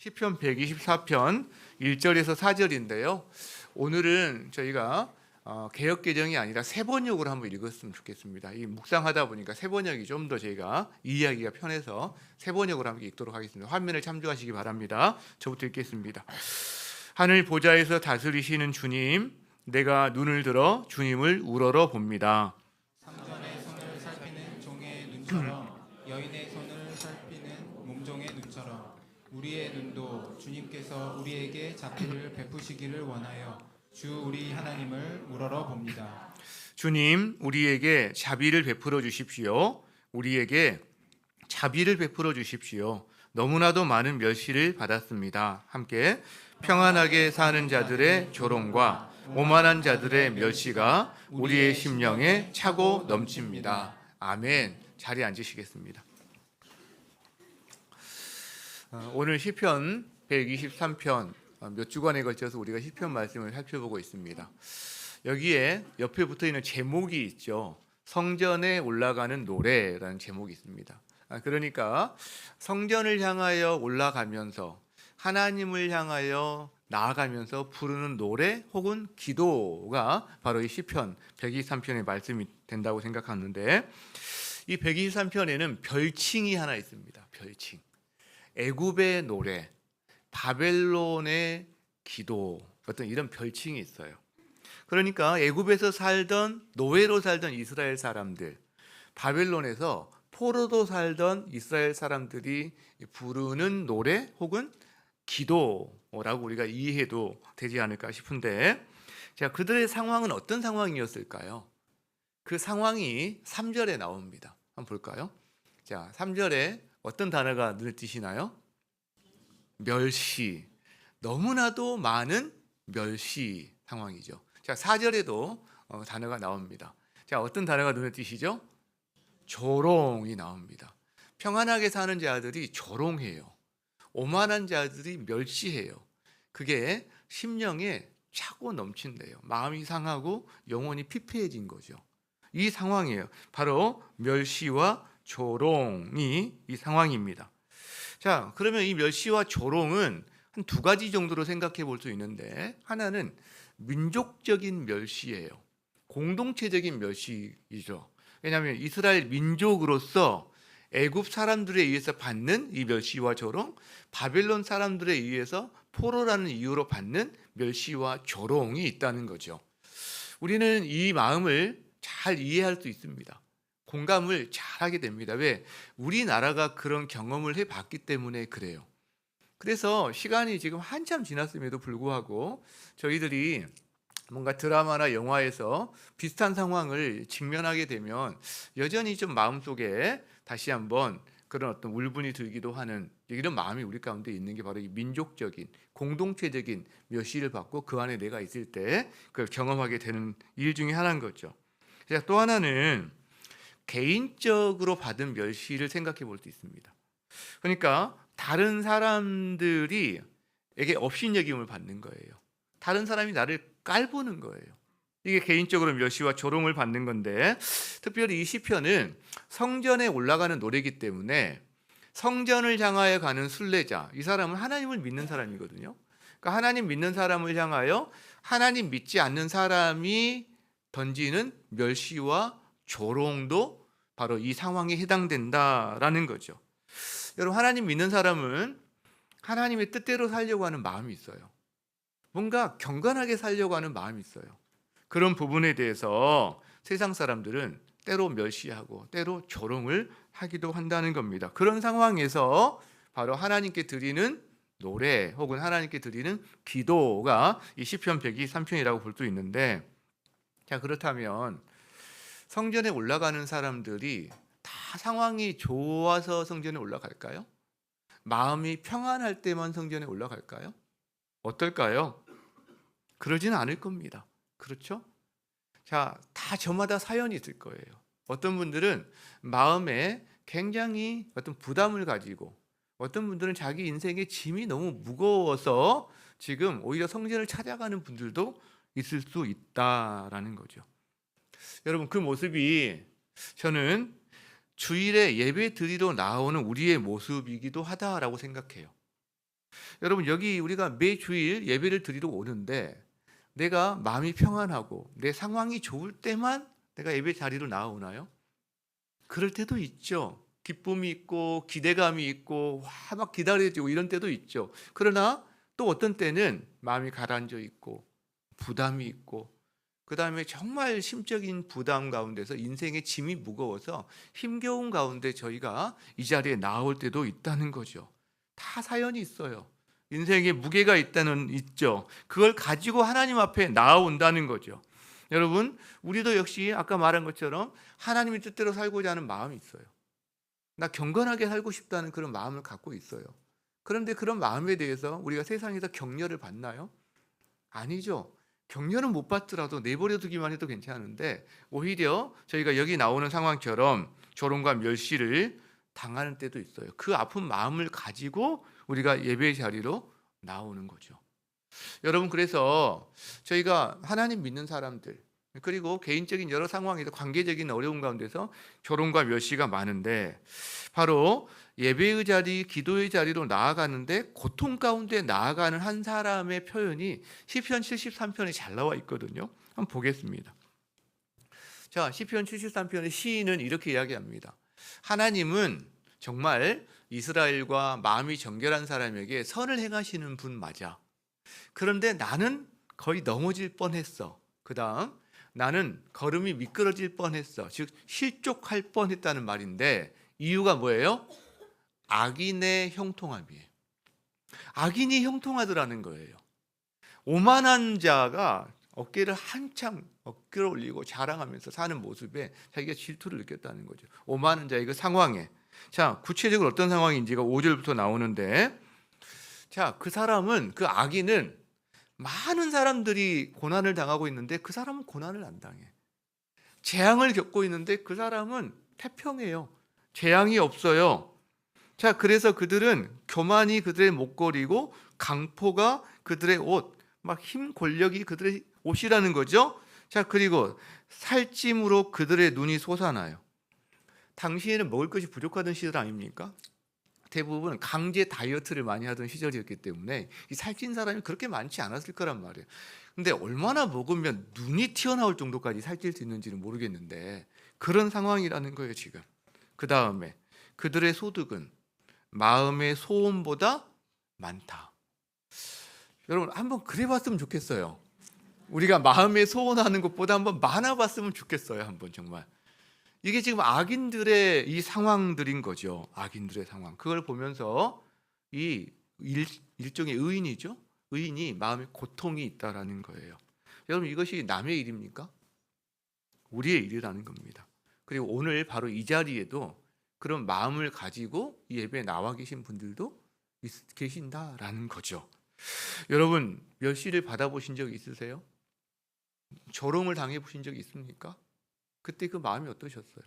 시편 124편 1절에서 4절인데요. 오늘은 저희가 개역개정이 아니라 세번역으로 한번 읽었으면 좋겠습니다. 이 묵상하다 보니까 세번역이 좀 더 저희가 이해하기가 편해서 세번역으로 한번 읽도록 하겠습니다. 화면을 참조하시기 바랍니다. 저부터 읽겠습니다. 하늘 보좌에서 다스리시는 주님, 내가 눈을 들어 주님을 우러러 봅니다. 상전의 손을 살피는 종의 눈처럼 여인의 손을 살피는 몸종의 눈처럼 우리의 눈도 주님께서 우리에게 자비를 베푸시기를 원하여 주 우리 하나님을 우러러 봅니다. 주님, 우리에게 자비를 베풀어 주십시오. 우리에게 자비를 베풀어 주십시오. 너무나도 많은 멸시를 받았습니다. 함께 평안하게 사는 자들의 조롱과 오만한 자들의 멸시가 우리의 심령에 차고 넘칩니다. 아멘. 자리에 앉으시겠습니다. 오늘 시편 123편 몇 주간에 걸쳐서 우리가 시편 말씀을 살펴보고 있습니다. 여기에 옆에 붙어있는 제목이 있죠. 성전에 올라가는 노래라는 제목이 있습니다. 그러니까 성전을 향하여 올라가면서 하나님을 향하여 나아가면서 부르는 노래 혹은 기도가 바로 이 시편 123편의 말씀이 된다고 생각하는데, 이 123편에는 별칭이 하나 있습니다. 별칭. 애굽의 노래, 바벨론의 기도, 어떤 이런 별칭이 있어요. 그러니까 애굽에서 살던 노예로 살던 이스라엘 사람들, 바벨론에서 포로로 살던 이스라엘 사람들이 부르는 노래 혹은 기도라고 우리가 이해해도 되지 않을까 싶은데, 자, 그들의 상황은 어떤 상황이었을까요? 그 상황이 3절에 나옵니다. 한번 볼까요? 자, 3절에 어떤 단어가 눈에 띄시나요? 멸시. 너무나도 많은 멸시 상황이죠. 자, 4절에도 단어가 나옵니다. 자, 어떤 단어가 눈에 띄시죠? 조롱이 나옵니다. 평안하게 사는 자들이 조롱해요. 오만한 자들이 멸시해요. 그게 심령에 차고 넘친대요. 마음이 상하고 영혼이 피폐해진 거죠. 이 상황이에요. 바로 멸시와 조롱이 이 상황입니다. 자, 그러면 이 멸시와 조롱은 한 두 가지 정도로 생각해 볼 수 있는데, 하나는 민족적인 멸시예요. 공동체적인 멸시이죠. 왜냐하면 이스라엘 민족으로서 애굽 사람들에 의해서 받는 이 멸시와 조롱, 바벨론 사람들에 의해서 포로라는 이유로 받는 멸시와 조롱이 있다는 거죠. 우리는 이 마음을 잘 이해할 수 있습니다. 공감을 잘 하게 됩니다. 왜? 우리나라가 그런 경험을 해봤기 때문에 그래요. 그래서 시간이 지금 한참 지났음에도 불구하고 저희들이 뭔가 드라마나 영화에서 비슷한 상황을 직면하게 되면 여전히 좀 마음속에 다시 한번 그런 어떤 울분이 들기도 하는 이런 마음이 우리 가운데 있는 게 바로 이 민족적인 공동체적인 멸시를 받고 그 안에 내가 있을 때 그걸 경험하게 되는 일 중에 하나인 거죠. 또 하나는 개인적으로 받은 멸시를 생각해 볼 수 있습니다. 그러니까 다른 사람들이 에게 업신여김을 받는 거예요. 다른 사람이 나를 깔보는 거예요. 이게 개인적으로 멸시와 조롱을 받는 건데, 특별히 이 시편은 성전에 올라가는 노래이기 때문에 성전을 향하여 가는 순례자, 이 사람은 하나님을 믿는 사람이거든요. 그러니까 하나님 믿는 사람을 향하여 하나님 믿지 않는 사람이 던지는 멸시와 조롱도 바로 이 상황에 해당된다라는 거죠. 여러분, 하나님 믿는 사람은 하나님의 뜻대로 살려고 하는 마음이 있어요. 뭔가 경건하게 살려고 하는 마음이 있어요. 그런 부분에 대해서 세상 사람들은 때로 멸시하고 때로 조롱을 하기도 한다는 겁니다. 그런 상황에서 바로 하나님께 드리는 노래 혹은 하나님께 드리는 기도가 이 시편 123편이라고 볼 수 있는데, 자, 그렇다면 성전에 올라가는 사람들이 다 상황이 좋아서 성전에 올라갈까요? 마음이 평안할 때만 성전에 올라갈까요? 어떨까요? 그러지는 않을 겁니다. 그렇죠? 자, 다 저마다 사연이 있을 거예요. 어떤 분들은 마음에 굉장히 어떤 부담을 가지고, 어떤 분들은 자기 인생의 짐이 너무 무거워서 지금 오히려 성전을 찾아가는 분들도 있을 수 있다라는 거죠. 여러분, 그 모습이 저는 주일에 예배 드리러 나오는 우리의 모습이기도 하다라고 생각해요. 여러분 여기 우리가 매 주일 예배를 드리러 오는데 내가 마음이 평안하고 내 상황이 좋을 때만 내가 예배 자리로 나오나요? 그럴 때도 있죠. 기쁨이 있고 기대감이 있고 막 기다려지고 이런 때도 있죠. 그러나 또 어떤 때는 마음이 가라앉아 있고 부담이 있고 그다음에 정말 심적인 부담 가운데서 인생의 짐이 무거워서 힘겨운 가운데 저희가 이 자리에 나올 때도 있다는 거죠. 다 사연이 있어요. 인생에 무게가 있죠. 그걸 가지고 하나님 앞에 나아온다는 거죠. 여러분, 우리도 역시 아까 말한 것처럼 하나님의 뜻대로 살고자 하는 마음이 있어요. 나 경건하게 살고 싶다는 그런 마음을 갖고 있어요. 그런데 그런 마음에 대해서 우리가 세상에서 격려를 받나요? 아니죠. 격려는 못 받더라도 내버려 두기만 해도 괜찮은데 오히려 저희가 여기 나오는 상황처럼 조롱과 멸시를 당하는 때도 있어요. 그 아픈 마음을 가지고 우리가 예배 자리로 나오는 거죠. 여러분, 그래서 저희가 하나님 믿는 사람들 그리고 개인적인 여러 상황에서 관계적인 어려움 가운데서 조롱과 멸시가 많은데 바로 예배의 자리, 기도의 자리로 나아가는데 고통 가운데 나아가는 한 사람의 표현이 시편 73편에 잘 나와 있거든요. 한번 보겠습니다. 자, 시편 73편의 시인은 이렇게 이야기합니다. 하나님은 정말 이스라엘과 마음이 정결한 사람에게 선을 행하시는 분 맞아. 그런데 나는 거의 넘어질 뻔했어. 그 다음 나는 걸음이 미끄러질 뻔했어. 즉 실족할 뻔했다는 말인데 이유가 뭐예요? 악인의 형통함이에요. 악인이 형통하더라는 거예요. 오만한 자가 어깨를 한참 어깨를 올리고 자랑하면서 사는 모습에 자기가 질투를 느꼈다는 거죠. 오만한 자의 그 상황에. 자, 구체적으로 어떤 상황인지가 5절부터 나오는데 자, 그 사람은 그 악인은 많은 사람들이 고난을 당하고 있는데 그 사람은 고난을 안 당해. 재앙을 겪고 있는데 그 사람은 태평해요. 재앙이 없어요. 자, 그래서 그들은 교만이 그들의 목걸이고 강포가 그들의 옷, 막 힘 권력이 그들의 옷이라는 거죠. 자, 그리고 살찜으로 그들의 눈이 솟아나요. 당시에는 먹을 것이 부족하던 시절 아닙니까? 대부분 강제 다이어트를 많이 하던 시절이었기 때문에 이 살찐 사람이 그렇게 많지 않았을 거란 말이에요. 근데 얼마나 먹으면 눈이 튀어나올 정도까지 살찔 수 있는지는 모르겠는데 그런 상황이라는 거예요, 지금. 그 다음에 그들의 소득은 마음의 소원보다 많다. 여러분 한번 그래봤으면 좋겠어요. 우리가 마음의 소원하는 것보다 한번 많아봤으면 좋겠어요. 한번 정말. 이게 지금 악인들의 이 상황들인 거죠. 악인들의 상황. 그걸 보면서 이 일종의 의인이죠. 의인이 마음에 고통이 있다라는 거예요. 여러분 이것이 남의 일입니까? 우리의 일이라는 겁니다. 그리고 오늘 바로 이 자리에도 그런 마음을 가지고 이 예배에 나와 계신 분들도 계신다라는 거죠. 여러분 멸시를 받아보신 적 있으세요? 조롱을 당해보신 적 있습니까? 그때 그 마음이 어떠셨어요?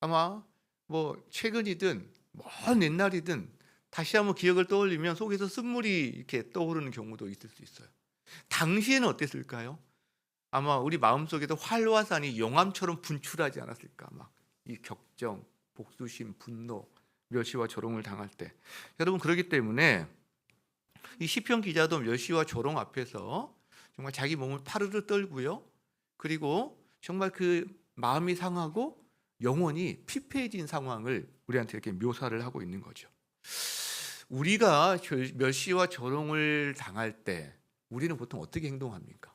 아마 뭐 최근이든 먼 옛날이든 다시 한번 기억을 떠올리면 속에서 쓴물이 이렇게 떠오르는 경우도 있을 수 있어요. 당시에는 어땠을까요? 아마 우리 마음속에도 활과 산이 용암처럼 분출하지 않았을까? 막 이 격정, 복수심, 분노, 멸시와 조롱을 당할 때. 여러분 그렇기 때문에 이 시편 기자도 멸시와 조롱 앞에서 정말 자기 몸을 파르르 떨고요. 그리고 정말 그 마음이 상하고 영혼이 피폐해진 상황을 우리한테 이렇게 묘사를 하고 있는 거죠. 우리가 멸시와 조롱을 당할 때 우리는 보통 어떻게 행동합니까?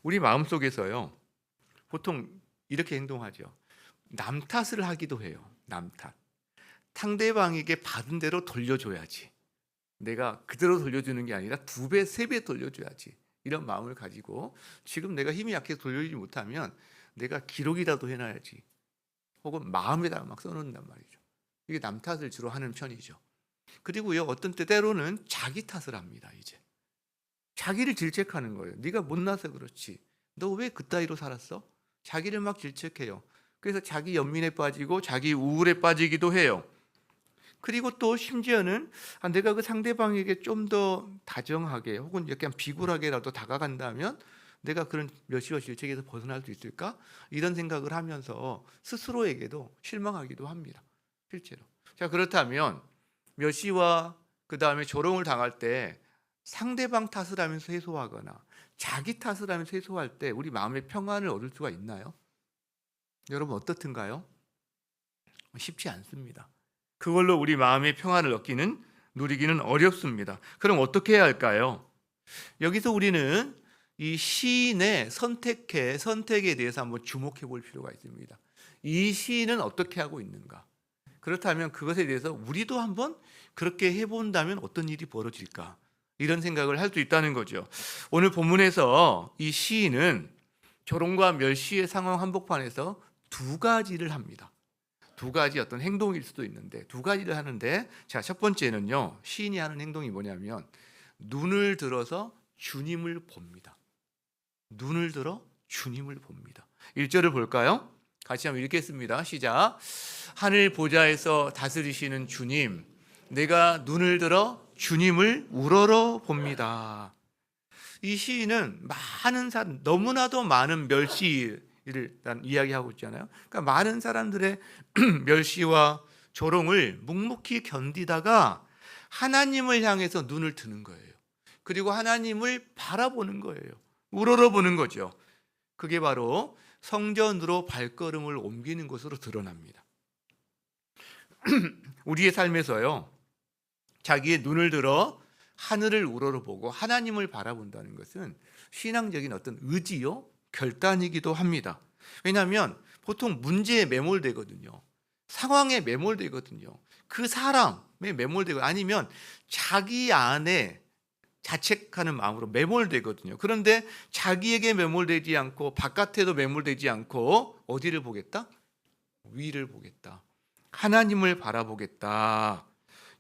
우리 마음속에서요. 보통 이렇게 행동하죠. 남 탓을 하기도 해요. 남 탓. 상대방에게 받은 대로 돌려줘야지. 내가 그대로 돌려주는 게 아니라 2배, 3배 돌려줘야지. 이런 마음을 가지고 지금 내가 힘이 약해서 돌려주지 못하면 내가 기록이라도 해놔야지. 혹은 마음에다가 막 써놓는단 말이죠. 이게 남 탓을 주로 하는 편이죠. 그리고요, 어떤 때로는 자기 탓을 합니다. 이제 자기를 질책하는 거예요. 네가 못나서 그렇지. 너 왜 그따위로 살았어? 자기를 막 질책해요. 그래서 자기 연민에 빠지고 자기 우울에 빠지기도 해요. 그리고 또 심지어는 내가 그 상대방에게 좀 더 다정하게 혹은 약간 비굴하게라도 다가간다면 내가 그런 멸시와 질책에서 벗어날 수 있을까? 이런 생각을 하면서 스스로에게도 실망하기도 합니다. 실제로. 자, 그렇다면 멸시와 그 다음에 조롱을 당할 때 상대방 탓을 하면서 해소하거나 자기 탓을 하면서 해소할 때 우리 마음의 평안을 얻을 수가 있나요? 여러분 어떻든가요? 쉽지 않습니다. 그걸로 우리 마음의 평안을 누리기는 어렵습니다. 그럼 어떻게 해야 할까요? 여기서 우리는 이 시인의 선택에 대해서 한번 주목해 볼 필요가 있습니다. 이 시인은 어떻게 하고 있는가? 그렇다면 그것에 대해서 우리도 한번 그렇게 해본다면 어떤 일이 벌어질까? 이런 생각을 할 수 있다는 거죠. 오늘 본문에서 이 시인은 조롱과 멸시의 상황 한복판에서 두 가지를 합니다. 두 가지 어떤 행동일 수도 있는데 두 가지를 하는데, 자, 첫 번째는요, 시인이 하는 행동이 뭐냐면 눈을 들어서 주님을 봅니다. 눈을 들어 주님을 봅니다. 1절을 볼까요? 같이 한번 읽겠습니다. 시작. 하늘 보좌에서 다스리시는 주님, 내가 눈을 들어 주님을 우러러 봅니다. 이 시인은 많은 사람, 너무나도 많은 멸시를 이야기하고 있잖아요. 그러니까 많은 사람들의 멸시와 조롱을 묵묵히 견디다가 하나님을 향해서 눈을 드는 거예요. 그리고 하나님을 바라보는 거예요. 우러러보는 거죠. 그게 바로 성전으로 발걸음을 옮기는 것으로 드러납니다. 우리의 삶에서요, 자기의 눈을 들어 하늘을 우러러보고 하나님을 바라본다는 것은 신앙적인 어떤 의지요, 결단이기도 합니다. 왜냐하면 보통 문제에 매몰되거든요. 상황에 매몰되거든요. 그 사람에 매몰되고 아니면 자기 안에 자책하는 마음으로 매몰되거든요. 그런데 자기에게 매몰되지 않고 바깥에도 매몰되지 않고 어디를 보겠다? 위를 보겠다. 하나님을 바라보겠다.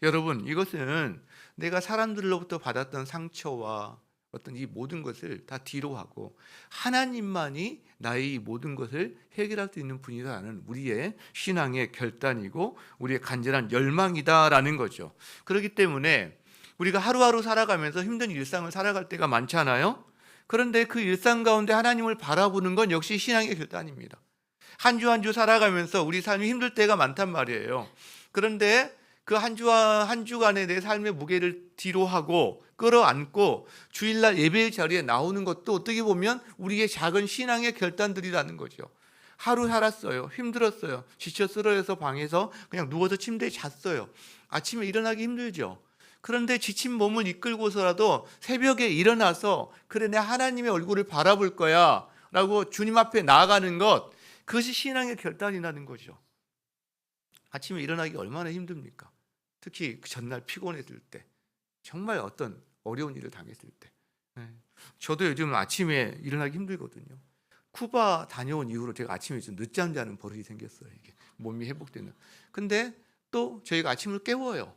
여러분, 이것은 내가 사람들로부터 받았던 상처와 어떤 이 모든 것을 다 뒤로 하고 하나님만이 나의 이 모든 것을 해결할 수 있는 분이라는 우리의 신앙의 결단이고 우리의 간절한 열망이다라는 거죠. 그렇기 때문에 우리가 하루하루 살아가면서 힘든 일상을 살아갈 때가 많잖아요. 그런데 그 일상 가운데 하나님을 바라보는 건 역시 신앙의 결단입니다. 한 주 한 주 살아가면서 우리 삶이 힘들 때가 많단 말이에요. 그런데 그 한 주간의 내 삶의 무게를 뒤로 하고 끌어안고 주일날 예배 자리에 나오는 것도 어떻게 보면 우리의 작은 신앙의 결단들이라는 거죠. 하루 살았어요. 힘들었어요. 지쳐 쓰러져서 방에서 그냥 누워서 침대에 잤어요. 아침에 일어나기 힘들죠. 그런데 지친 몸을 이끌고서라도 새벽에 일어나서 그래, 내 하나님의 얼굴을 바라볼 거야 라고 주님 앞에 나아가는 것, 그것이 신앙의 결단이라는 거죠. 아침에 일어나기 얼마나 힘듭니까? 특히 그 전날 피곤했을 때, 정말 어떤 어려운 일을 당했을 때. 저도 요즘 아침에 일어나기 힘들거든요. 쿠바 다녀온 이후로 제가 아침에 좀 늦잠 자는 버릇이 생겼어요. 이게 몸이 회복되는. 근데 또 저희가 아침을 깨워요.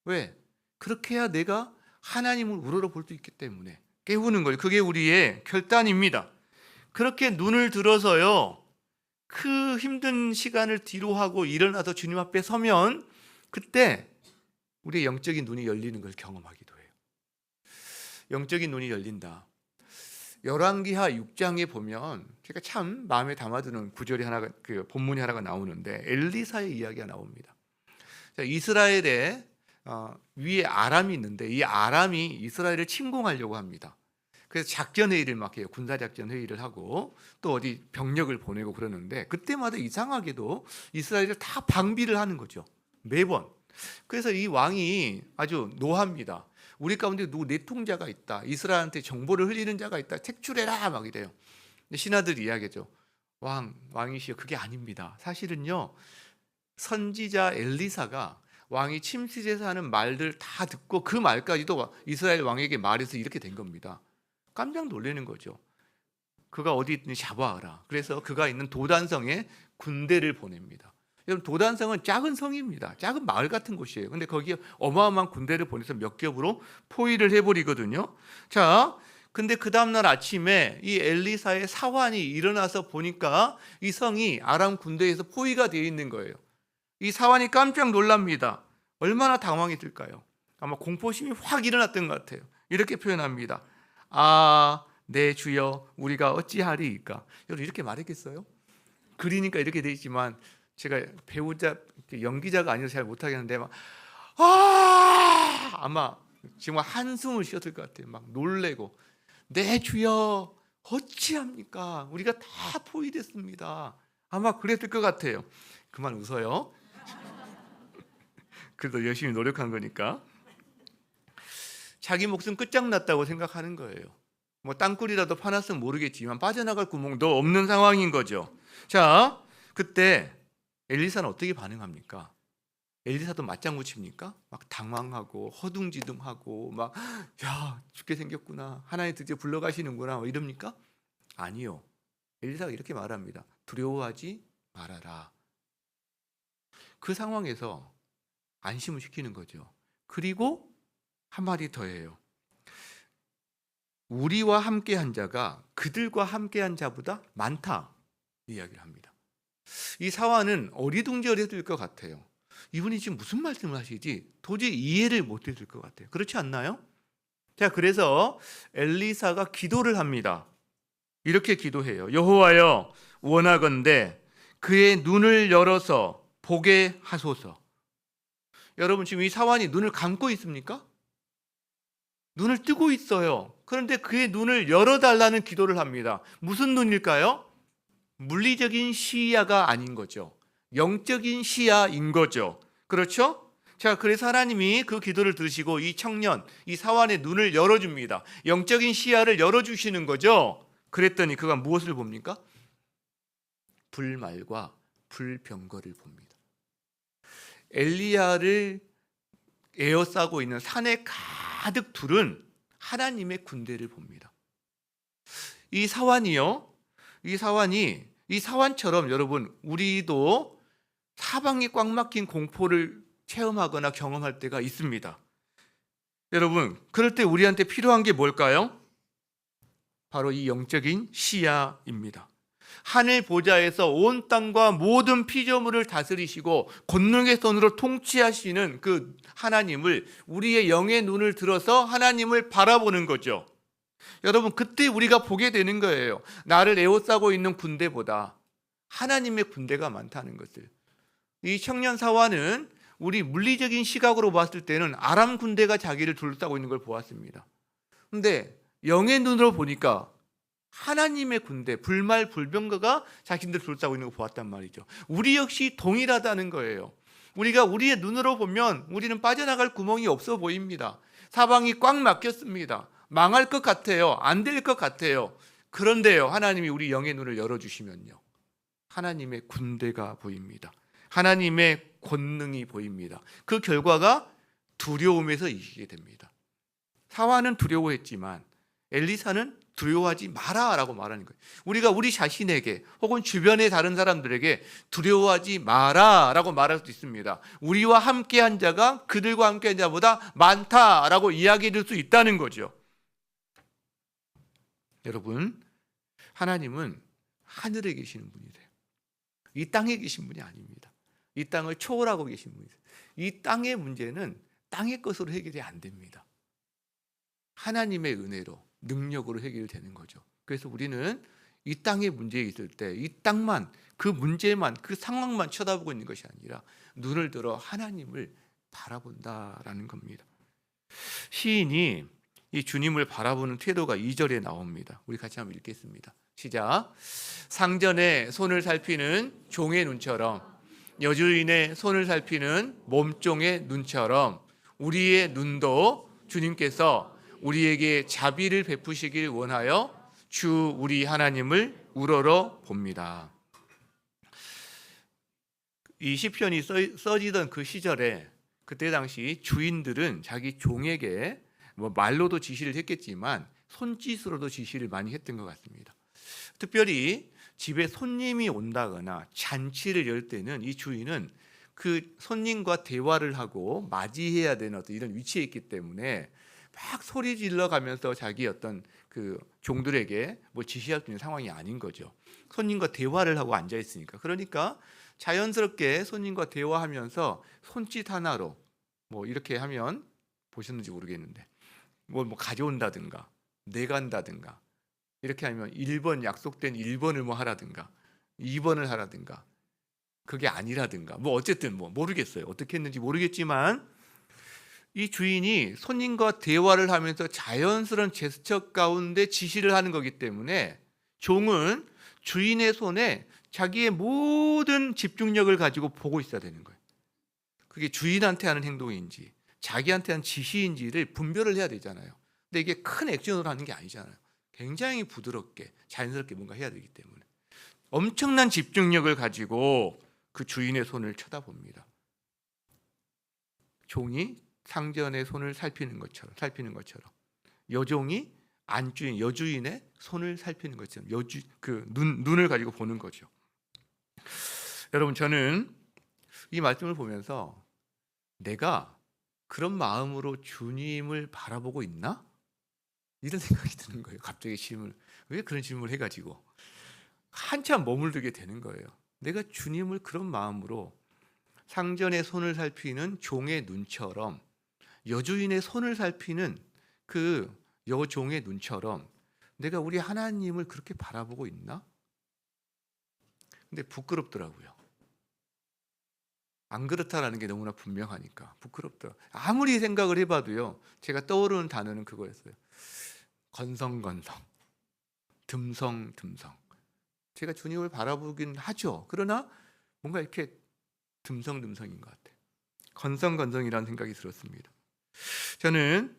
왜? 그렇게 해야 내가 하나님을 우러러 볼 수 있기 때문에 깨우는 거예요. 그게 우리의 결단입니다. 그렇게 눈을 들어서요, 그 힘든 시간을 뒤로 하고 일어나서 주님 앞에 서면 그때 우리의 영적인 눈이 열리는 걸 경험하기도 해요. 영적인 눈이 열린다. 열왕기하 6장에 보면 제가 참 마음에 담아두는 구절이 하나가, 그 본문이 하나가 나오는데 엘리사의 이야기가 나옵니다. 이스라엘에 위에 아람이 있는데 이 아람이 이스라엘을 침공하려고 합니다. 그래서 작전 회의를 막 해요. 군사 작전 회의를 하고 또 어디 병력을 보내고 그러는데 그때마다 이상하게도 이스라엘을 다 방비를 하는 거죠. 매번. 그래서 이 왕이 아주 노합니다. 우리 가운데 누구 내통자가 있다. 이스라엘한테 정보를 흘리는 자가 있다. 책출해라 막 이래요. 근데 신하들이 이야기하죠. 왕이시여, 그게 아닙니다. 사실은요, 선지자 엘리사가 왕이 침실에서 하는 말들 다 듣고 그 말까지도 이스라엘 왕에게 말해서 이렇게 된 겁니다. 깜짝 놀라는 거죠. 그가 어디 있든지 잡아와라. 그래서 그가 있는 도단성에 군대를 보냅니다. 여러분, 도단성은 작은 성입니다. 작은 마을 같은 곳이에요. 근데 거기에 어마어마한 군대를 보내서 몇 겹으로 포위를 해버리거든요. 자, 근데 그 다음날 아침에 이 엘리사의 사환이 일어나서 보니까 이 성이 아람 군대에서 포위가 되어 있는 거예요. 이 사환이 깜짝 놀랍니다. 얼마나 당황했을까요? 아마 공포심이 확 일어났던 것 같아요. 이렇게 표현합니다. 아, 내 주여, 우리가 어찌하리이까. 여러분, 이렇게 말했겠어요? 그리니까 이렇게 돼 있지만 제가 배우자, 연기자가 아니어서 잘 못하겠는데 막 아마 정말 한숨을 쉬었을 것 같아요. 막 놀래고 내 주여 어찌합니까? 우리가 다 포위됐습니다. 아마 그랬을 것 같아요. 그만 웃어요. 그래도 열심히 노력한 거니까. 자기 목숨 끝장났다고 생각하는 거예요. 뭐 땅굴이라도 파놨으면 모르겠지만 빠져나갈 구멍도 없는 상황인 거죠. 자, 그때 엘리사는 어떻게 반응합니까? 엘리사도 맞장구 칩니까? 막 당황하고 허둥지둥하고 막 야 죽게 생겼구나, 하나님 드디어 불러가시는구나 뭐 이럽니까? 아니요. 엘리사가 이렇게 말합니다. 두려워하지 말아라. 그 상황에서 안심을 시키는 거죠. 그리고 한마디 더 해요. 우리와 함께한 자가 그들과 함께한 자보다 많다 이야기를 합니다. 이 사화는 어리둥절했을 것 같아요. 이분이 지금 무슨 말씀을 하시지 도저히 이해를 못했을 것 같아요. 그렇지 않나요? 자, 그래서 엘리사가 기도를 합니다. 이렇게 기도해요. 여호와여, 원하건대 그의 눈을 열어서 보게 하소서. 여러분, 지금 이 사환이 눈을 감고 있습니까? 눈을 뜨고 있어요. 그런데 그의 눈을 열어달라는 기도를 합니다. 무슨 눈일까요? 물리적인 시야가 아닌 거죠. 영적인 시야인 거죠. 그렇죠? 자, 그래서 하나님이 그 기도를 들으시고 이 청년, 이 사환의 눈을 열어줍니다. 영적인 시야를 열어주시는 거죠. 그랬더니 그가 무엇을 봅니까? 불말과 불병거를 봅니다. 엘리야를 에워싸고 있는 산에 가득 둘은 하나님의 군대를 봅니다. 이 사환이요, 이 사환처럼 여러분 우리도 사방이 꽉 막힌 공포를 체험하거나 경험할 때가 있습니다. 여러분, 그럴 때 우리한테 필요한 게 뭘까요? 바로 이 영적인 시야입니다. 하늘 보좌에서 온 땅과 모든 피조물을 다스리시고 권능의 손으로 통치하시는 그 하나님을, 우리의 영의 눈을 들어서 하나님을 바라보는 거죠. 여러분, 그때 우리가 보게 되는 거예요. 나를 에워싸고 있는 군대보다 하나님의 군대가 많다는 것을. 이 청년 사화는 우리 물리적인 시각으로 봤을 때는 아람 군대가 자기를 둘러싸고 있는 걸 보았습니다. 그런데 영의 눈으로 보니까 하나님의 군대, 불말 불병거가 자신들 둘러싸고 있는 걸 보았단 말이죠. 우리 역시 동일하다는 거예요. 우리가 우리의 눈으로 보면 우리는 빠져나갈 구멍이 없어 보입니다. 사방이 꽉 막혔습니다. 망할 것 같아요. 안 될 것 같아요. 그런데요, 하나님이 우리 영의 눈을 열어주시면요, 하나님의 군대가 보입니다. 하나님의 권능이 보입니다. 그 결과가 두려움에서 이기게 됩니다. 사화는 두려워했지만 엘리사는 두려워하지 마라라고 말하는 거예요. 우리가 우리 자신에게 혹은 주변의 다른 사람들에게 두려워하지 마라라고 말할 수 있습니다. 우리와 함께한 자가 그들과 함께한 자보다 많다라고 이야기할 수 있다는 거죠. 여러분, 하나님은 하늘에 계시는 분이세요. 이 땅에 계신 분이 아닙니다. 이 땅을 초월하고 계신 분이세요. 이 땅의 문제는 땅의 것으로 해결이 안 됩니다. 하나님의 은혜로, 능력으로 해결되는 거죠. 그래서 우리는 이 땅의 문제에 있을 때 이 땅만, 그 문제만, 그 상황만 쳐다보고 있는 것이 아니라 눈을 들어 하나님을 바라본다라는 겁니다. 시인이 이 주님을 바라보는 태도가 2절에 나옵니다. 우리 같이 한번 읽겠습니다. 시작. 상전의 손을 살피는 종의 눈처럼, 여주인의 손을 살피는 몸종의 눈처럼 우리의 눈도 주님께서 우리에게 자비를 베푸시길 원하여 주 우리 하나님을 우러러 봅니다. 이 시편이 써지던 그 시절에, 그때 당시 주인들은 자기 종에게 뭐 말로도 지시를 했겠지만 손짓으로도 지시를 많이 했던 것 같습니다. 특별히 집에 손님이 온다거나 잔치를 열 때는 이 주인은 그 손님과 대화를 하고 맞이해야 되는 어떤 이런 위치에 있기 때문에 막 소리 질러 가면서 자기 어떤 그 종들에게 뭐 지시할 수 있는 상황이 아닌 거죠. 손님과 대화를 하고 앉아 있으니까. 그러니까 자연스럽게 손님과 대화하면서 손짓 하나로 뭐 이렇게 하면, 보셨는지 모르겠는데 뭐 가져온다든가 내간다든가 이렇게 하면 1번 약속된 1번을 뭐 하라든가 2번을 하라든가 그게 아니라든가 뭐 어쨌든 뭐 모르겠어요. 어떻게 했는지 모르겠지만 이 주인이 손님과 대화를 하면서 자연스러운 제스처 가운데 지시를 하는 거기 때문에 종은 주인의 손에 자기의 모든 집중력을 가지고 보고 있어야 되는 거예요. 그게 주인한테 하는 행동인지 자기한테 하는 지시인지를 분별을 해야 되잖아요. 근데 이게 큰 액션으로 하는 게 아니잖아요. 굉장히 부드럽게 자연스럽게 뭔가 해야 되기 때문에 엄청난 집중력을 가지고 그 주인의 손을 쳐다봅니다. 종이 상전의 손을 살피는 것처럼 여종이 여주인의 손을 살피는 것처럼 눈을 가지고 보는 거죠. 여러분, 저는 이 말씀을 보면서 내가 그런 마음으로 주님을 바라보고 있나? 이런 생각이 드는 거예요. 갑자기 왜 그런 질문을 해가지고 한참 머물게 되는 거예요. 내가 주님을 그런 마음으로 상전의 손을 살피는 종의 눈처럼 여주인의 손을 살피는 그 여종의 눈처럼 내가 우리 하나님을 그렇게 바라보고 있나? 근데 부끄럽더라고요. 안 그렇다라는 게 너무나 분명하니까 부끄럽더라고요. 아무리 생각을 해봐도요. 제가 떠오르는 단어는 그거였어요. 건성건성, 듬성듬성. 제가 주님을 바라보긴 하죠. 그러나 뭔가 이렇게 듬성듬성인 것 같아요. 건성건성이라는 생각이 들었습니다. 저는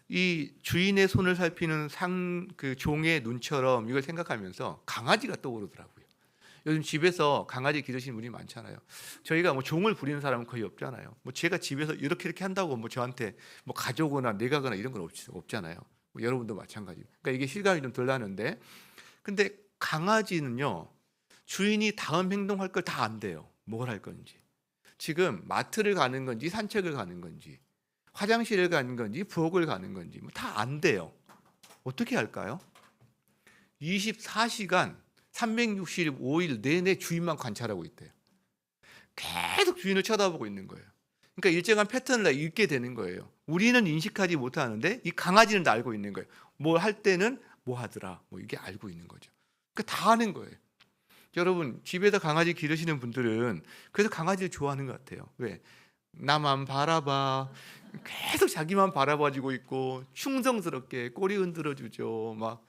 이 주인의 손을 살피는 그 종의 눈처럼 이걸 생각하면서 강아지가 떠오르더라고요. 요즘 집에서 강아지 기르시는 분이 많잖아요. 저희가 뭐 종을 부리는 사람은 거의 없잖아요. 뭐 제가 집에서 이렇게 한다고 뭐 저한테 뭐 가져오거나 내가거나 이런 건 없잖아요. 뭐 여러분도 마찬가지. 그러니까 이게 실감이 좀 덜 나는데, 근데 강아지는요 주인이 다음 행동할 걸 다 안돼요. 뭘 할 건지, 지금 마트를 가는 건지 산책을 가는 건지 화장실을 가는 건지 부엌을 가는 건지 뭐 다 안돼요. 어떻게 할까요? 24시간 365일 내내 주인만 관찰하고 있대요. 계속 주인을 쳐다보고 있는 거예요. 그러니까 일정한 패턴을 읽게 되는 거예요. 우리는 인식하지 못하는데 이 강아지는 다 알고 있는 거예요. 뭘 할 때는 뭐 하더라, 뭐 이게 알고 있는 거죠. 그러니까 다 아는 거예요. 여러분, 집에서 강아지 기르시는 분들은 그래서 강아지를 좋아하는 것 같아요. 왜? 나만 바라봐. 계속 자기만 바라봐주고 있고 충성스럽게 꼬리 흔들어주죠. 막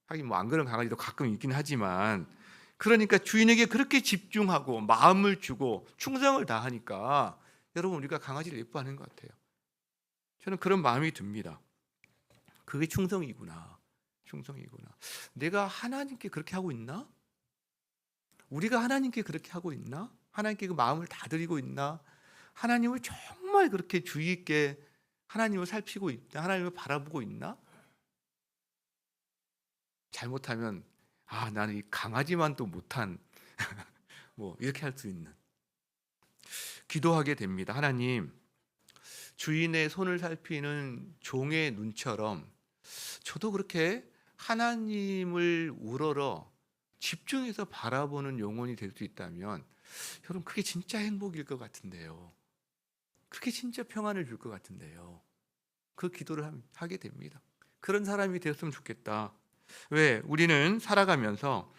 하긴 뭐 안 그런 강아지도 가끔 있긴 하지만, 그러니까 주인에게 그렇게 집중하고 마음을 주고 충성을 다하니까 여러분, 우리가 강아지를 예뻐하는 것 같아요. 저는 그런 마음이 듭니다. 그게 충성이구나. 내가 하나님께 그렇게 하고 있나? 우리가 하나님께 그렇게 하고 있나? 하나님께 그 마음을 다 드리고 있나? 하나님을 정말 그렇게 주의 있게 하나님을 살피고 있나? 하나님을 바라보고 있나? 잘못하면 나는 이 강아지만 또 못한 뭐 이렇게 할 수 있는, 기도하게 됩니다. 하나님, 주인의 손을 살피는 종의 눈처럼 저도 그렇게 하나님을 우러러 집중해서 바라보는 영혼이 될 수 있다면 여러분, 그게 진짜 행복일 것 같은데요. 그게 진짜 평안을 줄 것 같은데요. 그 기도를 하게 됩니다. 그런 사람이 되었으면 좋겠다. 왜? 우리는 살아가면서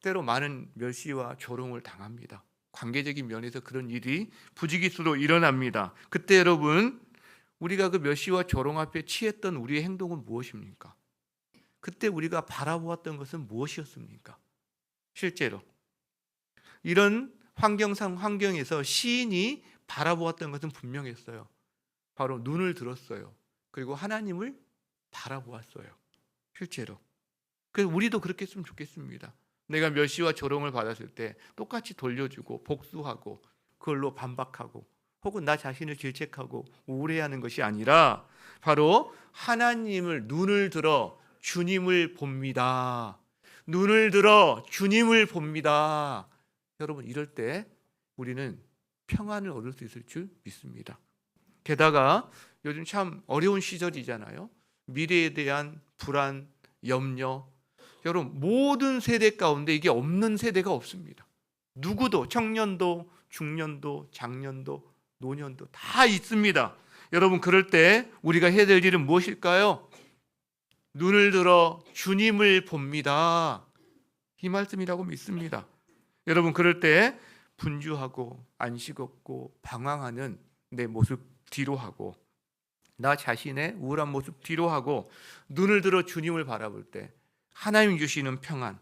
때로 많은 멸시와 조롱을 당합니다. 관계적인 면에서 그런 일이 부지기수로 일어납니다. 그때 여러분, 우리가 그 멸시와 조롱 앞에 취했던 우리의 행동은 무엇입니까? 그때 우리가 바라보았던 것은 무엇이었습니까? 실제로 이런 환경에서 시인이 바라보았던 것은 분명했어요. 바로 눈을 들었어요. 그리고 하나님을 바라보았어요. 실제로. 그래서 우리도 그렇게 했으면 좋겠습니다. 내가 멸시와 조롱을 받았을 때 똑같이 돌려주고 복수하고 그걸로 반박하고 혹은 나 자신을 질책하고 우울해하는 것이 아니라 바로 하나님을 눈을 들어 주님을 봅니다. 눈을 들어 주님을 봅니다. 여러분, 이럴 때 우리는 평안을 얻을 수 있을 줄 믿습니다. 게다가 요즘 참 어려운 시절이잖아요. 미래에 대한 불안, 염려. 여러분, 모든 세대 가운데 이게 없는 세대가 없습니다. 누구도, 청년도, 중년도, 장년도, 노년도 다 있습니다. 여러분, 그럴 때 우리가 해야 될 일은 무엇일까요? 눈을 들어 주님을 봅니다. 이 말씀이라고 믿습니다. 여러분, 그럴 때 분주하고 안식 없고 방황하는 내 모습 뒤로 하고 나 자신의 우울한 모습 뒤로 하고 눈을 들어 주님을 바라볼 때 하나님 주시는 평안,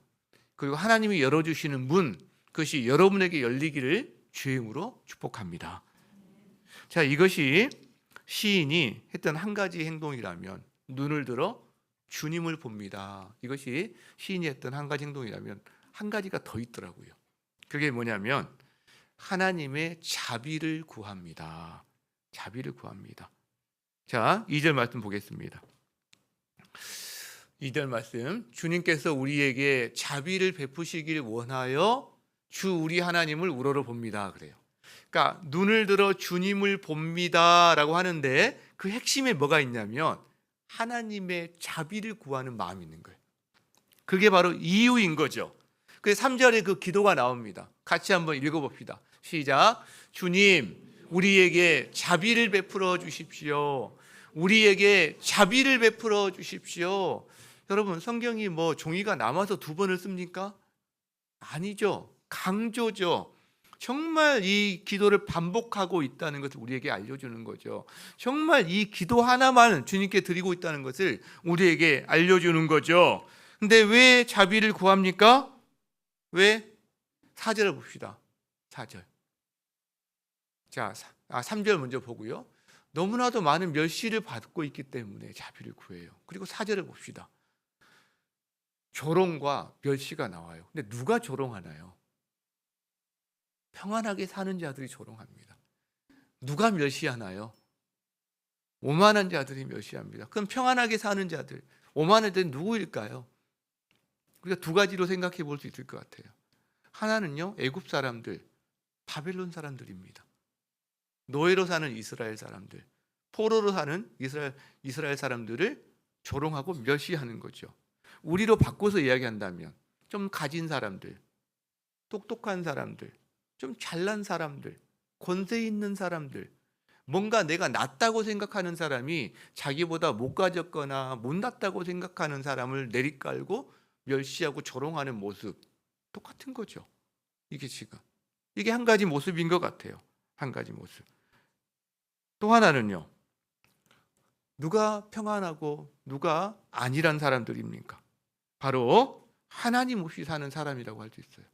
그리고 하나님이 열어주시는 문, 그것이 여러분에게 열리기를 주의 이름으로 축복합니다. 자, 이것이 시인이 했던 한 가지 행동이라면, 눈을 들어 주님을 봅니다. 이것이 시인이 했던 한 가지 행동이라면 한 가지가 더 있더라고요. 그게 뭐냐면 하나님의 자비를 구합니다. 자비를 구합니다. 자, 2절 말씀 보겠습니다. 2절 말씀, 주님께서 우리에게 자비를 베푸시길 원하여 주 우리 하나님을 우러러 봅니다. 그래요. 그러니까 눈을 들어 주님을 봅니다라고 하는데 그 핵심에 뭐가 있냐면 하나님의 자비를 구하는 마음이 있는 거예요. 그게 바로 이유인 거죠. 그래서 3절에 그 기도가 나옵니다. 같이 한번 읽어봅시다. 시작. 주님, 우리에게 자비를 베풀어 주십시오. 우리에게 자비를 베풀어 주십시오. 여러분, 성경이 뭐 종이가 남아서 두 번을 씁니까? 아니죠. 강조죠. 정말 이 기도를 반복하고 있다는 것을 우리에게 알려주는 거죠. 정말 이 기도 하나만 주님께 드리고 있다는 것을 우리에게 알려주는 거죠. 근데 왜 자비를 구합니까? 왜? 4절을 봅시다. 4절. 자, 3절 먼저 보고요. 너무나도 많은 멸시를 받고 있기 때문에 자비를 구해요. 그리고 4절을 봅시다. 조롱과 멸시가 나와요. 근데 누가 조롱하나요? 평안하게 사는 자들이 조롱합니다. 누가 멸시하나요? 오만한 자들이 멸시합니다. 그럼 평안하게 사는 자들, 오만한 자들은 누구일까요? 우리가 두 가지로 생각해 볼 수 있을 것 같아요. 하나는요, 애굽 사람들, 바벨론 사람들입니다. 노예로 사는 이스라엘 사람들, 포로로 사는 이스라엘 사람들을 조롱하고 멸시하는 거죠. 우리로 바꿔서 이야기한다면 좀 가진 사람들, 똑똑한 사람들, 좀 잘난 사람들, 권세 있는 사람들, 뭔가 내가 낫다고 생각하는 사람이 자기보다 못 가졌거나 못났다고 생각하는 사람을 내리깔고 멸시하고 조롱하는 모습, 똑같은 거죠. 이게 지금 이게 한 가지 모습인 것 같아요. 한 가지 모습. 또 하나는요, 누가 평안하고 누가 아니란 사람들입니까? 바로 하나님 없이 사는 사람이라고 할 수 있어요.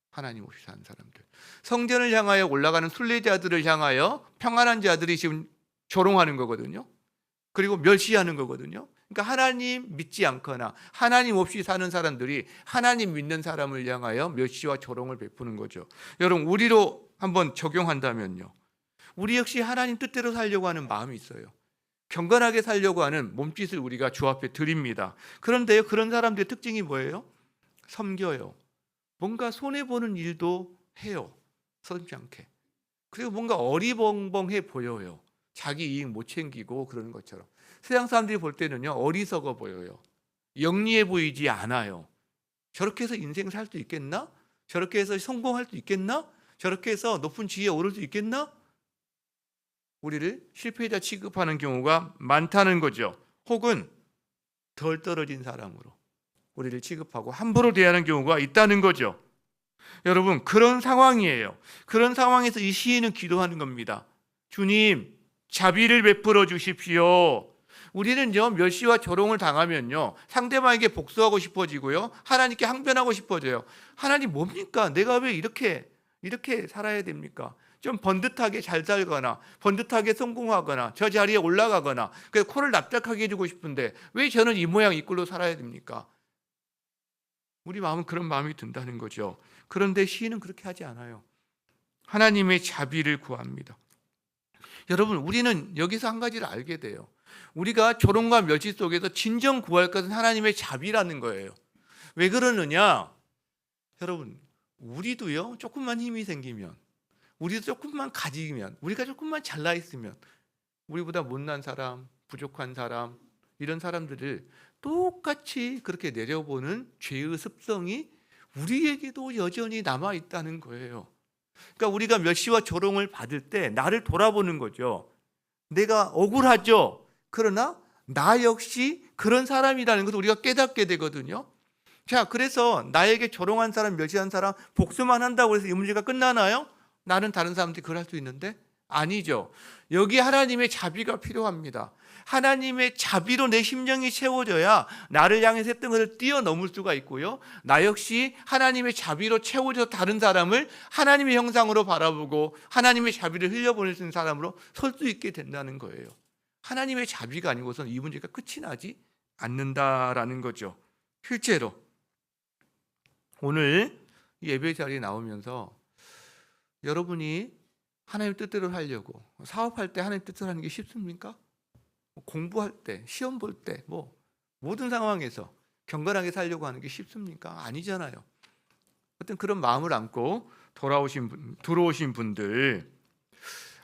하나님 없이 사는 사람들. 성전을 향하여 올라가는 순례자들을 향하여 평안한 자들이 지금 조롱하는 거거든요. 그리고 멸시하는 거거든요. 그러니까 하나님 믿지 않거나 하나님 없이 사는 사람들이 하나님 믿는 사람을 향하여 멸시와 조롱을 베푸는 거죠. 여러분, 우리로 한번 적용한다면요, 우리 역시 하나님 뜻대로 살려고 하는 마음이 있어요. 경건하게 살려고 하는 몸짓을 우리가 주 앞에 드립니다. 그런데요, 그런 사람들의 특징이 뭐예요? 섬겨요. 뭔가 손해보는 일도 해요. 서슴지 않게. 그리고 뭔가 어리벙벙해 보여요. 자기 이익 못 챙기고 그러는 것처럼. 세상 사람들이 볼 때는요, 어리석어 보여요. 영리해 보이지 않아요. 저렇게 해서 인생 살 수 있겠나? 저렇게 해서 성공할 수 있겠나? 저렇게 해서 높은 지위에 오를 수 있겠나? 우리를 실패자 취급하는 경우가 많다는 거죠. 혹은 덜 떨어진 사람으로 우리를 취급하고 함부로 대하는 경우가 있다는 거죠. 여러분, 그런 상황이에요. 그런 상황에서 이 시인은 기도하는 겁니다. 주님, 자비를 베풀어 주십시오. 우리는요, 멸시와 조롱을 당하면요, 상대방에게 복수하고 싶어지고요, 하나님께 항변하고 싶어져요. 하나님 뭡니까? 내가 왜 이렇게 살아야 됩니까? 좀 번듯하게 잘 살거나 번듯하게 성공하거나 저 자리에 올라가거나 그래서 코를 납작하게 해주고 싶은데 왜 저는 이 모양 이 꼴로 살아야 됩니까? 우리 마음은 그런 마음이 든다는 거죠. 그런데 시인은 그렇게 하지 않아요. 하나님의 자비를 구합니다. 여러분, 우리는 여기서 한 가지를 알게 돼요. 우리가 조롱과 멸시 속에서 진정 구할 것은 하나님의 자비라는 거예요. 왜 그러느냐? 여러분, 우리도요, 조금만 힘이 생기면, 우리도 조금만 가지면, 우리가 조금만 잘나 있으면 우리보다 못난 사람, 부족한 사람, 이런 사람들을 똑같이 그렇게 내려보는 죄의 습성이 우리에게도 여전히 남아 있다는 거예요. 그러니까 우리가 멸시와 조롱을 받을 때 나를 돌아보는 거죠. 내가 억울하죠. 그러나 나 역시 그런 사람이라는 것을 우리가 깨닫게 되거든요. 자, 그래서 나에게 조롱한 사람, 멸시한 사람 복수만 한다고 해서 이 문제가 끝나나요? 나는 다른 사람들이 그걸 할 수 있는데? 아니죠. 여기 하나님의 자비가 필요합니다. 하나님의 자비로 내 심령이 채워져야 나를 향해서 했던 것을 뛰어넘을 수가 있고요. 나 역시 하나님의 자비로 채워져 다른 사람을 하나님의 형상으로 바라보고 하나님의 자비를 흘려보낼 수 있는 사람으로 설 수 있게 된다는 거예요. 하나님의 자비가 아니고서는 이 문제가 끝이 나지 않는다라는 거죠. 실제로 오늘 예배 자리에 나오면서 여러분이 하나님 뜻대로 하려고 사업할 때 하나님 뜻대로 하는 게 쉽습니까? 공부할 때, 시험 볼 때, 모든 상황에서 경건하게 살려고 하는 게 쉽습니까? 아니잖아요. 어떤 그런 마음을 안고 들어오신 분들,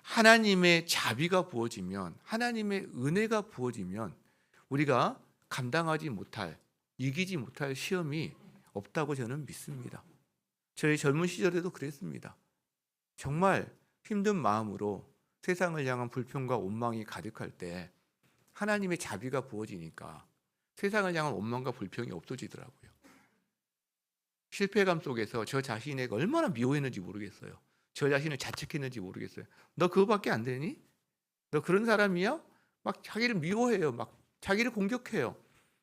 하나님의 자비가 부어지면, 하나님의 은혜가 부어지면 우리가 감당하지 못할, 이기지 못할 시험이 없다고 저는 믿습니다. 저희 젊은 시절에도 그랬습니다. 정말 힘든 마음으로 세상을 향한 불평과 원망이 가득할 때 하나님의 자비가 부어지니까 세상을 향한 원망과 불평이 없어지더라고요. 실패감 속에서 저 자신에게 얼마나 미워했는지 모르겠어요. 저 자신을 자책했는지 모르겠어요. 너 그거밖에 안 되니? 너 그런 사람이야? 막 자기를 미워해요. 막 자기를 공격해요.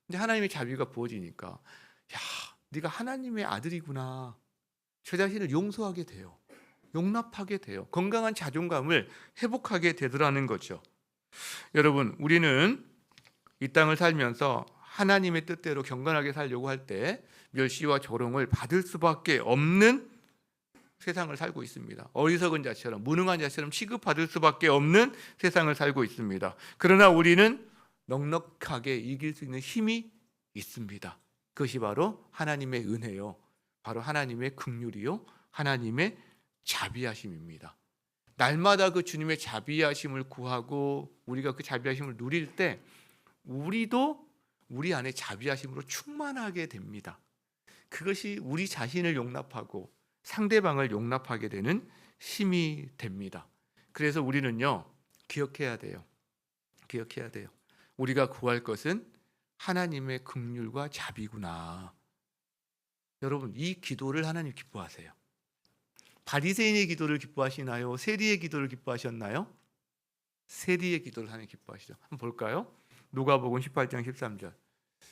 근데 하나님의 자비가 부어지니까 야, 네가 하나님의 아들이구나. 저 자신을 용서하게 돼요. 용납하게 돼요. 건강한 자존감을 회복하게 되더라는 거죠. 여러분, 우리는 이 땅을 살면서 하나님의 뜻대로 경건하게 살려고 할 때 멸시와 조롱을 받을 수밖에 없는 세상을 살고 있습니다. 어리석은 자처럼, 무능한 자처럼 취급받을 수밖에 없는 세상을 살고 있습니다. 그러나 우리는 넉넉하게 이길 수 있는 힘이 있습니다. 그것이 바로 하나님의 은혜요, 바로 하나님의 긍휼이요, 하나님의 자비하심입니다. 날마다 그 주님의 자비하심을 구하고 우리가 그 자비하심을 누릴 때 우리도 우리 안에 자비하심으로 충만하게 됩니다. 그것이 우리 자신을 용납하고 상대방을 용납하게 되는 힘이 됩니다. 그래서 우리는요, 기억해야 돼요. 우리가 구할 것은 하나님의 긍휼과 자비구나. 여러분, 이 기도를 하나님 기뻐하세요. 바리새인의 기도를 기뻐하시나요? 세리의 기도를 기뻐하셨나요? 세리의 기도를 하나님 기뻐하시죠. 한번 볼까요? 누가복음 18장 13절.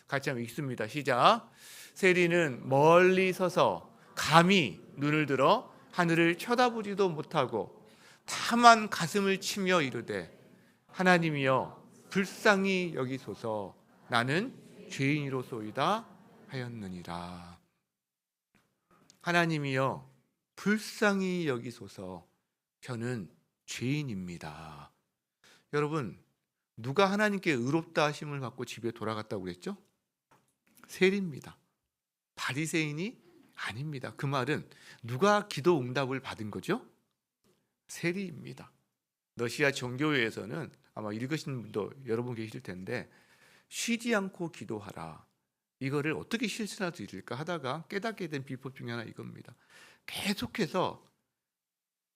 같이 한번 읽습니다. 시작. 세리는 멀리 서서 감히 눈을 들어 하늘을 쳐다보지도 못하고 다만 가슴을 치며 이르되 하나님이여 불쌍히 여기소서 나는 죄인이로소이다 하였느니라. 하나님이여 불쌍히 여기소서 저는 죄인입니다. 여러분, 누가 하나님께 의롭다 하심을 받고 집에 돌아갔다고 그랬죠? 세리입니다. 바리새인이 아닙니다. 그 말은 누가 기도 응답을 받은 거죠? 세리입니다. 러시아 정교회에서는 아마 읽으신 분도 여러분 계실 텐데 쉬지 않고 기도하라. 이거를 어떻게 실천할 수 있을까 하다가 깨닫게 된 비법 중에 하나 이겁니다. 계속해서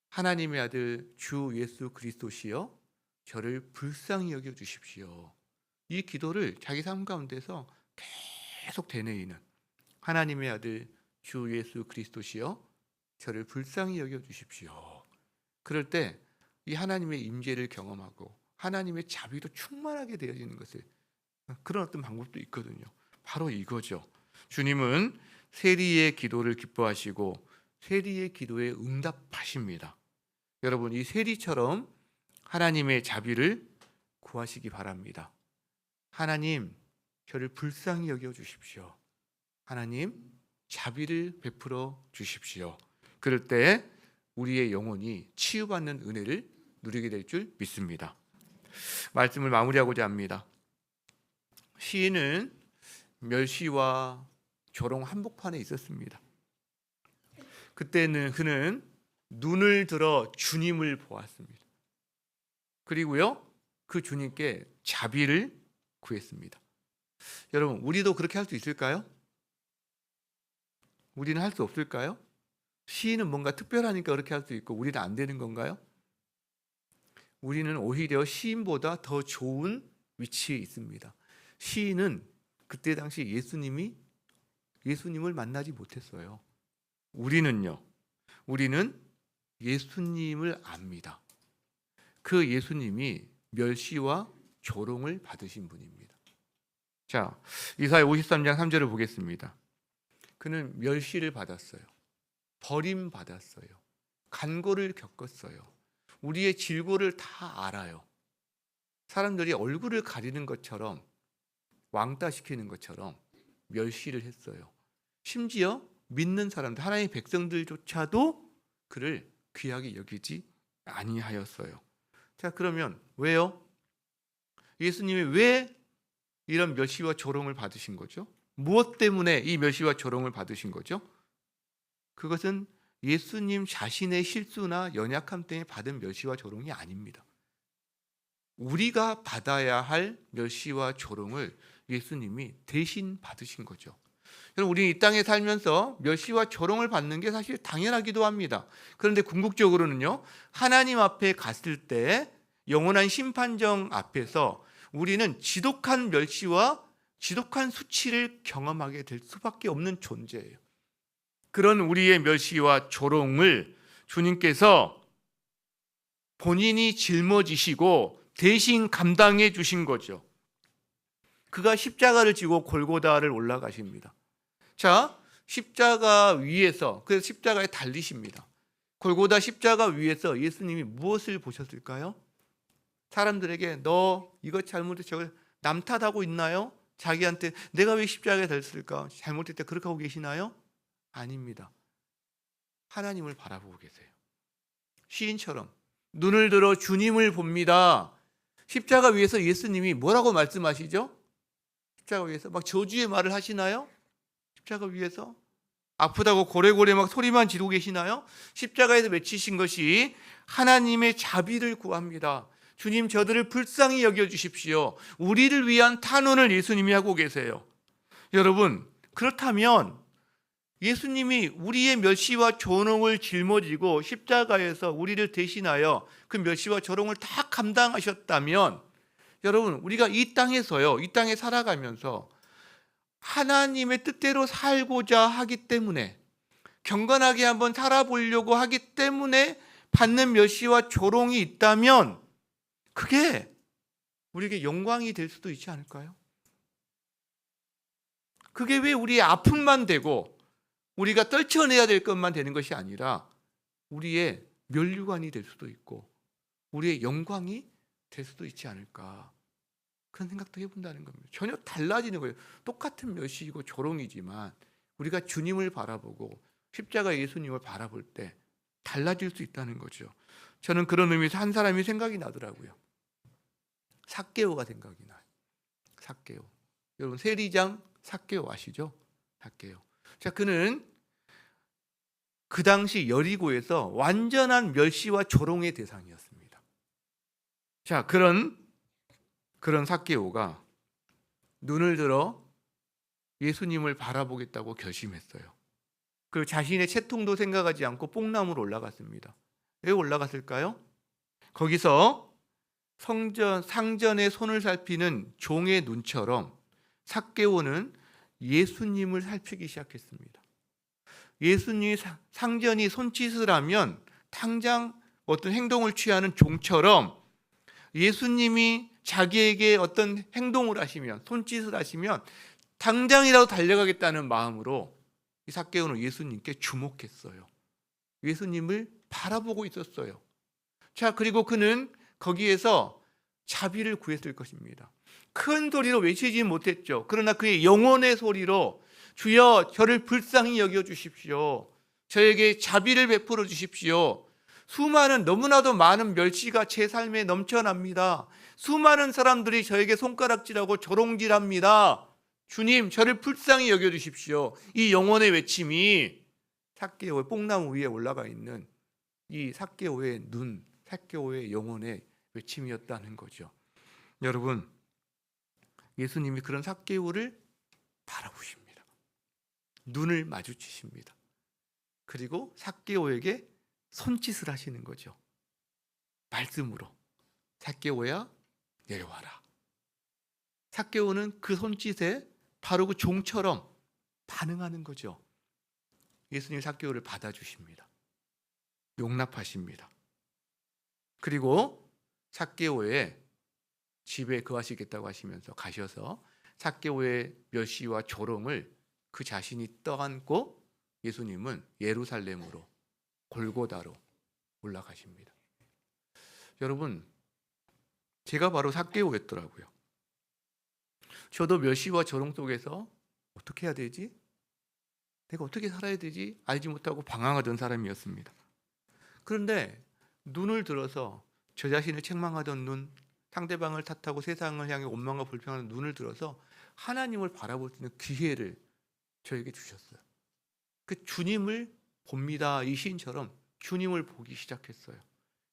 하나님의 아들 주 예수 그리스도시여 저를 불쌍히 여겨 주십시오. 이 기도를 자기 삶 가운데서 계속 되뇌이는 하나님의 아들 주 예수 그리스도시여 저를 불쌍히 여겨 주십시오. 그럴 때 이 하나님의 임재를 경험하고 하나님의 자비로 충만하게 되어지는 것을, 그런 어떤 방법도 있거든요. 바로 이거죠. 주님은 세리의 기도를 기뻐하시고 세리의 기도에 응답하십니다. 여러분, 이 세리처럼 하나님의 자비를 구하시기 바랍니다. 하나님, 저를 불쌍히 여겨 주십시오. 하나님, 자비를 베풀어 주십시오. 그럴 때 우리의 영혼이 치유받는 은혜를 누리게 될 줄 믿습니다. 말씀을 마무리하고자 합니다. 시인은 멸시와 조롱 한복판에 있었습니다. 그때는 그는 눈을 들어 주님을 보았습니다. 그리고요, 그 주님께 자비를 구했습니다. 여러분, 우리도 그렇게 할 수 있을까요? 우리는 할 수 없을까요? 시인은 뭔가 특별하니까 그렇게 할 수 있고 우리는 안 되는 건가요? 우리는 오히려 시인보다 더 좋은 위치에 있습니다. 시인은 그때 당시 예수님을 만나지 못했어요. 우리는요, 우리는 예수님을 압니다. 그 예수님이 멸시와 조롱을 받으신 분입니다. 자, 이사야 53장 3절을 보겠습니다. 그는 멸시를 받았어요. 버림받았어요. 간고를 겪었어요. 우리의 질고를 다 알아요. 사람들이 얼굴을 가리는 것처럼, 왕따시키는 것처럼 멸시를 했어요. 심지어 믿는 사람들, 하나님의 백성들조차도 그를 귀하게 여기지 아니하였어요. 자, 그러면 왜요? 예수님이 왜 이런 멸시와 조롱을 받으신 거죠? 무엇 때문에 이 멸시와 조롱을 받으신 거죠? 그것은 예수님 자신의 실수나 연약함 때문에 받은 멸시와 조롱이 아닙니다. 우리가 받아야 할 멸시와 조롱을 예수님이 대신 받으신 거죠. 여러분, 우리는 이 땅에 살면서 멸시와 조롱을 받는 게 사실 당연하기도 합니다. 그런데 궁극적으로는요, 하나님 앞에 갔을 때 영원한 심판정 앞에서 우리는 지독한 멸시와 지독한 수치를 경험하게 될 수밖에 없는 존재예요. 그런 우리의 멸시와 조롱을 주님께서 본인이 짊어지시고 대신 감당해 주신 거죠. 그가 십자가를 지고 골고다를 올라가십니다. 자, 십자가 위에서, 그래서 십자가에 달리십니다. 골고다 십자가 위에서 예수님이 무엇을 보셨을까요? 사람들에게 너 이거 잘못했어, 저거 남 탓하고 있나요? 자기한테 내가 왜 십자가에 달렸을까? 잘못했다 그렇게 하고 계시나요? 아닙니다. 하나님을 바라보고 계세요. 시인처럼 눈을 들어 주님을 봅니다. 십자가 위에서 예수님이 뭐라고 말씀하시죠? 십자가 위에서 막 저주의 말을 하시나요? 십자가 위에서 아프다고 고래고래 막 소리만 지르고 계시나요? 십자가에서 외치신 것이 하나님의 자비를 구합니다. 주님, 저들을 불쌍히 여겨주십시오. 우리를 위한 탄원을 예수님이 하고 계세요. 여러분, 그렇다면 예수님이 우리의 멸시와 조롱을 짊어지고 십자가에서 우리를 대신하여 그 멸시와 조롱을 다 감당하셨다면, 여러분, 우리가 이 땅에서요, 이 땅에 살아가면서 하나님의 뜻대로 살고자 하기 때문에, 경건하게 한번 살아보려고 하기 때문에 받는 멸시와 조롱이 있다면 그게 우리에게 영광이 될 수도 있지 않을까요? 그게 왜 우리의 아픔만 되고 우리가 떨쳐내야 될 것만 되는 것이 아니라 우리의 면류관이 될 수도 있고 우리의 영광이 될 수도 있지 않을까, 그런 생각도 해본다는 겁니다. 전혀 달라지는 거예요. 똑같은 멸시이고 조롱이지만 우리가 주님을 바라보고 십자가 예수님을 바라볼 때 달라질 수 있다는 거죠. 저는 그런 의미에서 한 사람이 생각이 나더라고요. 삭개오가 생각이 나요. 삭개오. 여러분, 세리장 삭개오 아시죠? 삭개오. 자, 그는 그 당시 여리고에서 완전한 멸시와 조롱의 대상이었습니다. 자, 그런 삭개오가 눈을 들어 예수님을 바라보겠다고 결심했어요. 그리고 자신의 채통도 생각하지 않고 뽕나무로 올라갔습니다. 왜 올라갔을까요? 거기서 상전의 손을 살피는 종의 눈처럼 삭개오는 예수님을 살피기 시작했습니다. 예수님이 상전이 손짓을 하면 당장 어떤 행동을 취하는 종처럼 예수님이 자기에게 어떤 행동을 하시면, 손짓을 하시면 당장이라도 달려가겠다는 마음으로 이 삭개오는 예수님께 주목했어요. 예수님을 바라보고 있었어요. 자, 그리고 그는 거기에서 자비를 구했을 것입니다. 큰 소리로 외치지 못했죠. 그러나 그의 영혼의 소리로 주여 저를 불쌍히 여겨주십시오. 저에게 자비를 베풀어 주십시오. 너무나도 많은 멸시가 제 삶에 넘쳐납니다. 수많은 사람들이 저에게 손가락질하고 조롱질합니다. 주님, 저를 불쌍히 여겨주십시오. 이 영혼의 외침이 삭개오의 뽕나무 위에 올라가 있는 이 삭개오의 눈, 삭개오의 영혼의 외침이었다는 거죠. 여러분, 예수님이 그런 삭개오를 바라보십니다. 눈을 마주치십니다. 그리고 삭개오에게 손짓을 하시는 거죠. 말씀으로 삭개오야 내려와라. 삭개오는 그 손짓에 바로 그 종처럼 반응하는 거죠. 예수님 삭개오를 받아주십니다. 용납하십니다. 그리고 삭개오의 집에 거하시겠다고 하시면서 가셔서 삭개오의 멸시와 조롱을 그 자신이 떠안고 예수님은 예루살렘으로 골고다로 올라가십니다. 여러분, 제가 바로 삭개오였더라고요. 저도 멸시와 조롱 속에서 어떻게 해야 되지? 내가 어떻게 살아야 되지? 알지 못하고 방황하던 사람이었습니다. 그런데 눈을 들어서 저 자신을 책망하던 눈, 상대방을 탓하고 세상을 향해 원망과 불평하는 눈을 들어서 하나님을 바라볼 수 있는 기회를 저에게 주셨어요. 그 주님을 봅니다. 이 시인처럼 주님을 보기 시작했어요.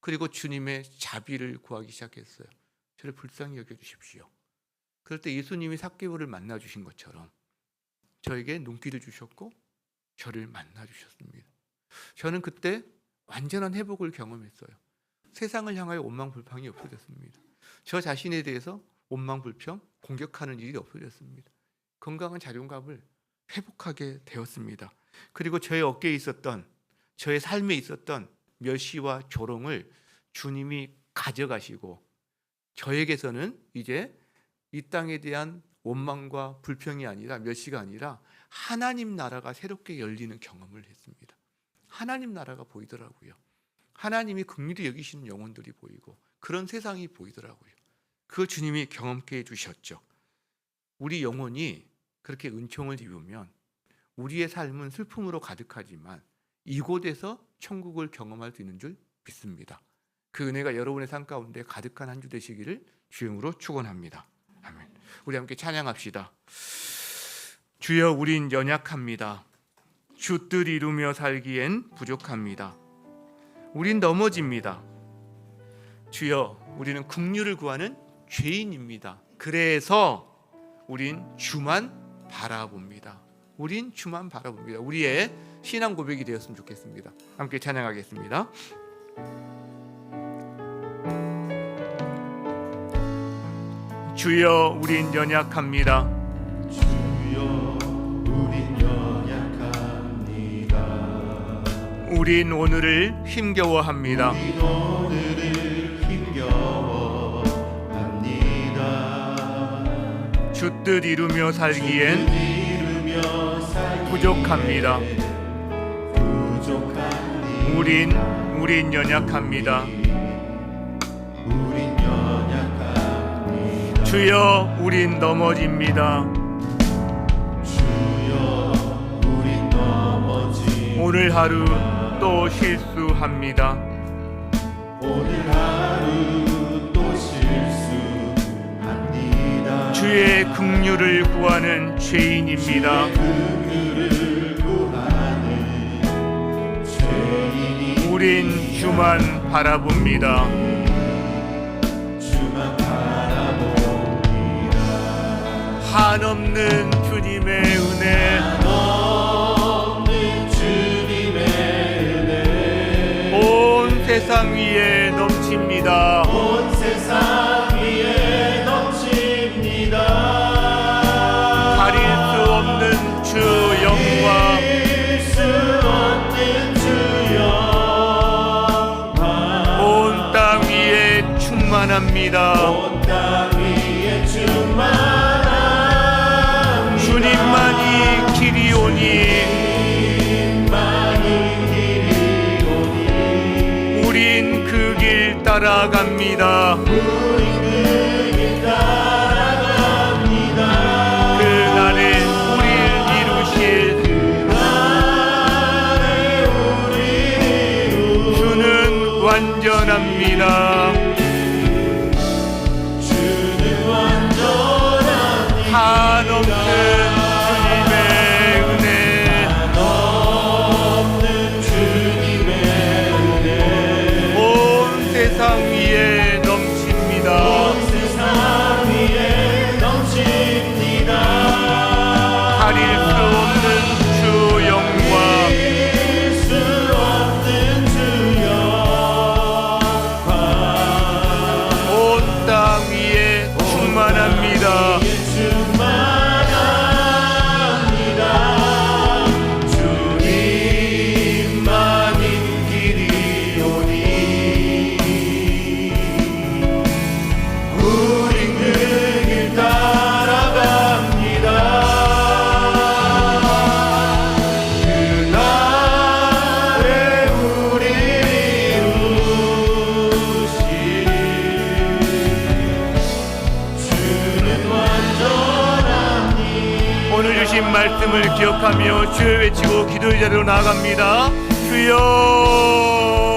그리고 주님의 자비를 구하기 시작했어요. 저를 불쌍히 여겨주십시오. 그럴 때 예수님이 삭개오를 만나주신 것처럼 저에게 눈길을 주셨고 저를 만나주셨습니다. 저는 그때 완전한 회복을 경험했어요. 세상을 향하여 원망불평이 없어졌습니다. 저 자신에 대해서 원망불평, 공격하는 일이 없어졌습니다. 건강한 자존감을 회복하게 되었습니다. 그리고 저의 어깨에 있었던, 저의 삶에 있었던 멸시와 조롱을 주님이 가져가시고 저에게서는 이제 이 땅에 대한 원망과 불평이 아니라 멸시가 아니라 하나님 나라가 새롭게 열리는 경험을 했습니다. 하나님 나라가 보이더라고요. 하나님이 긍휼히 여기시는 영혼들이 보이고 그런 세상이 보이더라고요. 그 주님이 경험케 해주셨죠. 우리 영혼이 그렇게 은총을 입으면 우리의 삶은 슬픔으로 가득하지만 이곳에서 천국을 경험할 수 있는 줄 믿습니다. 그 은혜가 여러분의 삶 가운데 가득한 한 주 되시기를 주님으로 축원합니다. 아멘. 우리 함께 찬양합시다. 주여, 우린 연약합니다. 주 뜻 이루며 살기엔 부족합니다. 우린 넘어집니다. 주여, 우리는 긍휼을 구하는 죄인입니다. 그래서 우린 주만 바라봅니다. 우린 주만 바라봅니다. 우리의 신앙 고백이 되었으면 좋겠습니다. 함께 찬양하겠습니다. 주여, 우린 연약합니다. 주여, 우린 연약합니다. 우린 오늘을 힘겨워합니다. 우린 오늘을 힘겨워합니다. 주 뜻 이루며 살기엔 부족합니다. 우린 연약합니다. 주여, 우린 넘어집니다. 오늘 하루 또 실수합니다. 오늘 하루 또 실수합니다. 주의 긍휼을 구하는 죄인입니다. 우린 주만 바라봅니다. 한없는 주님의 은혜, 온 세상 위에 넘칩니다. 온 세상 위에 넘칩니다. 가릴 수 없는 주 영광, 온 땅 위에 충만합니다. 온 땅 위에 충만합니다. 주님만이 길이오니 우린 그 길 따라갑니다. 그날에 우릴 이루실 주는 완전합니다. 한없는 주님의 은혜, 온 세상 위에 넘칩니다. 가릴 수 없는 주 영광, 온 땅 위에 충만합니다. 말씀을 기억하며 주여 외치고 기도의 자리로 나아갑니다. 주여